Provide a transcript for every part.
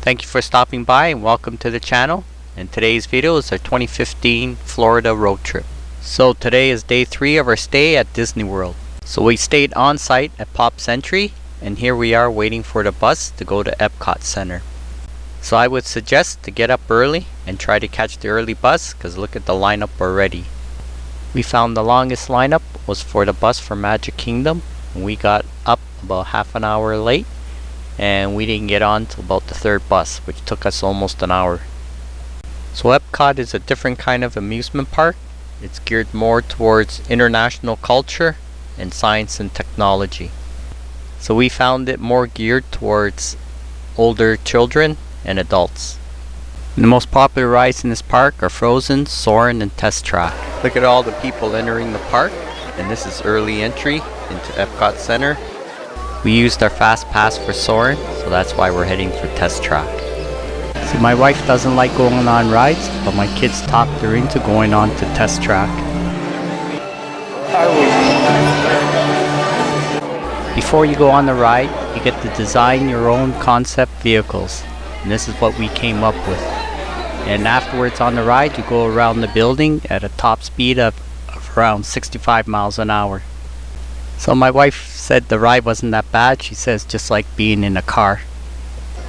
Thank you for stopping by and welcome to the channel. And today's video is our 2015 Florida road trip. So today is day 3 of our stay at Disney World. So we stayed on site at Pop's Entry, and here we are waiting for the bus to go to Epcot Center. So I would suggest to get up early and try to catch the early bus, because look at the lineup already. We found the longest lineup was for the bus for Magic Kingdom, and we got up about half an hour late, and we didn't get on till about the 3rd bus, which took us almost an hour. So Epcot is a different kind of amusement park. It's geared more towards international culture and science and technology. So we found it more geared towards older children and adults. And the most popular rides in this park are Frozen, Soarin', and Test Track. Look at all the people entering the park, and this is early entry into Epcot Center. We used our fast pass for Soarin', so that's why we're heading for Test Track. See, my wife doesn't like going on rides, but my kids talked her into going on to Test Track. Before you go on the ride, you get to design your own concept vehicles, and this is what we came up with. And afterwards on the ride, you go around the building at a top speed of around 65 miles an hour. So my wife said the ride wasn't that bad. She says just like being in a car.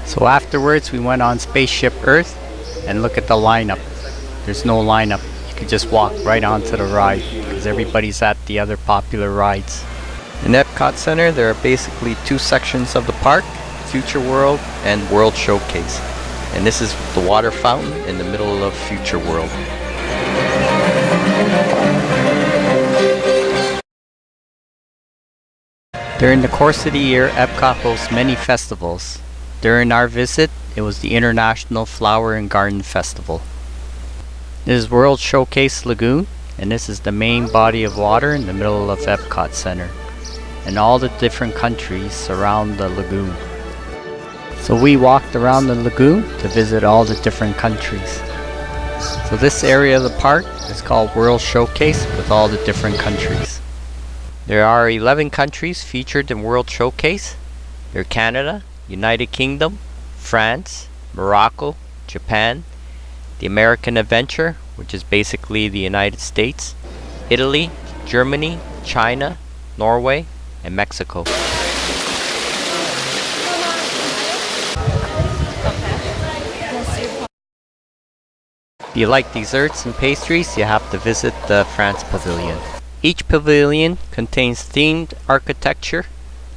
So afterwards we went on Spaceship Earth, and look at the lineup. There's no lineup. You could just walk right onto the ride because everybody's at the other popular rides. In Epcot Center there are basically 2 sections of the park, Future World and World Showcase. And this is the water fountain in the middle of Future World. During the course of the year, Epcot hosts many festivals. During our visit, it was the International Flower and Garden Festival. This is World Showcase Lagoon, and this is the main body of water in the middle of Epcot Center. And all the different countries surround the lagoon. So we walked around the lagoon to visit all the different countries. So this area of the park is called World Showcase with all the different countries. There are 11 countries featured in World Showcase. They're Canada, United Kingdom, France, Morocco, Japan, the American Adventure, which is basically the United States, Italy, Germany, China, Norway, and Mexico. If you like desserts and pastries, you have to visit the France Pavilion. Each pavilion contains themed architecture,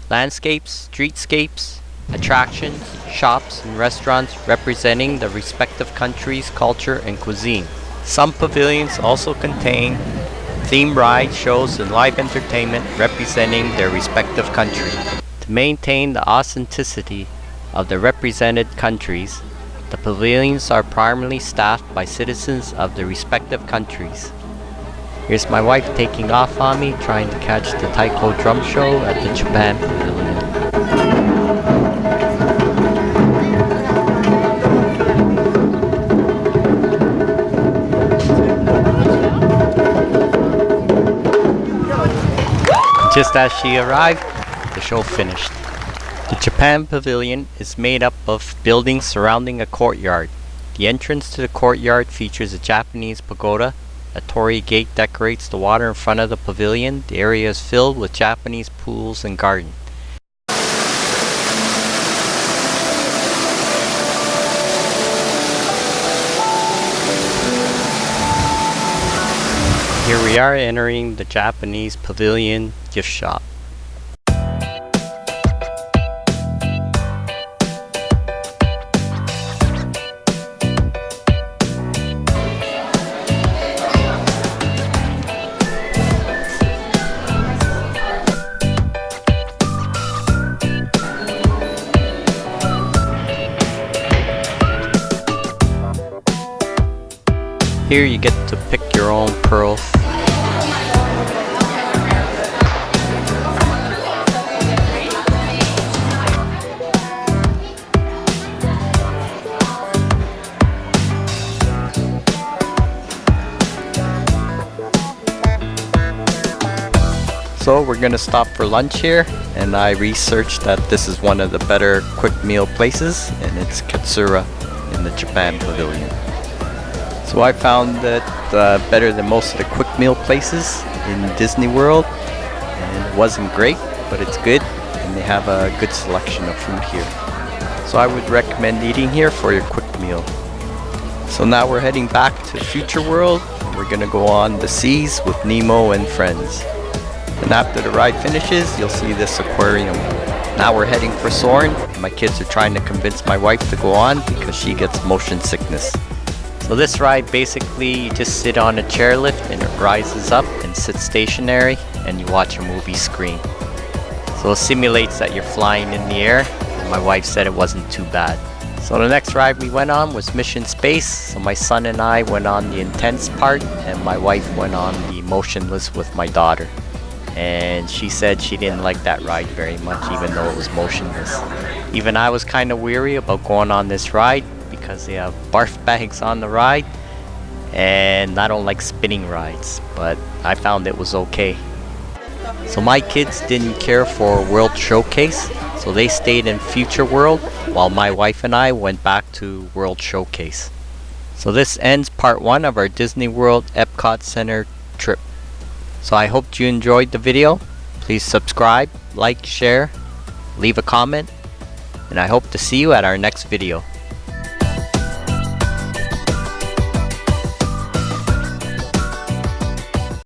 landscapes, streetscapes, attractions, shops, and restaurants representing the respective country's culture and cuisine. Some pavilions also contain themed rides, shows, and live entertainment representing their respective country. To maintain the authenticity of the represented countries, the pavilions are primarily staffed by citizens of the respective countries. Here's my wife taking off on me, trying to catch the taiko drum show at the Japan Pavilion. Just as she arrived, the show finished. The Japan Pavilion is made up of buildings surrounding a courtyard. The entrance to the courtyard features a Japanese pagoda. A torii gate decorates the water in front of the pavilion. The area is filled with Japanese pools and gardens. Here we are entering the Japanese Pavilion gift shop. Here you get to pick your own pearls. So we're gonna stop for lunch here, and I researched that this is one of the better quick meal places, and it's Katsura in the Japan Pavilion. So I found that better than most of the quick meal places in Disney World, and it wasn't great, but it's good, and they have a good selection of food here. So I would recommend eating here for your quick meal. So now we're heading back to Future World, and we're gonna go on the seas with Nemo and friends. And after the ride finishes, you'll see this aquarium. Now we're heading for Soarin', and my kids are trying to convince my wife to go on because she gets motion sickness. So this ride, basically you just sit on a chairlift and it rises up and sits stationary, and you watch a movie screen. So it simulates that you're flying in the air, and my wife said it wasn't too bad. So the next ride we went on was Mission Space. So my son and I went on the intense part, and my wife went on the motionless with my daughter. And she said she didn't like that ride very much, even though it was motionless. Even I was kind of weary about going on this ride because they have barf bags on the ride, and I don't like spinning rides, but I found it was okay. So my kids didn't care for World Showcase, so they stayed in Future World while my wife and I went back to World Showcase. So this ends part 1 of our Disney World Epcot Center trip. So I hope you enjoyed the video. Please subscribe, like, share, leave a comment, and I hope to see you at our next video.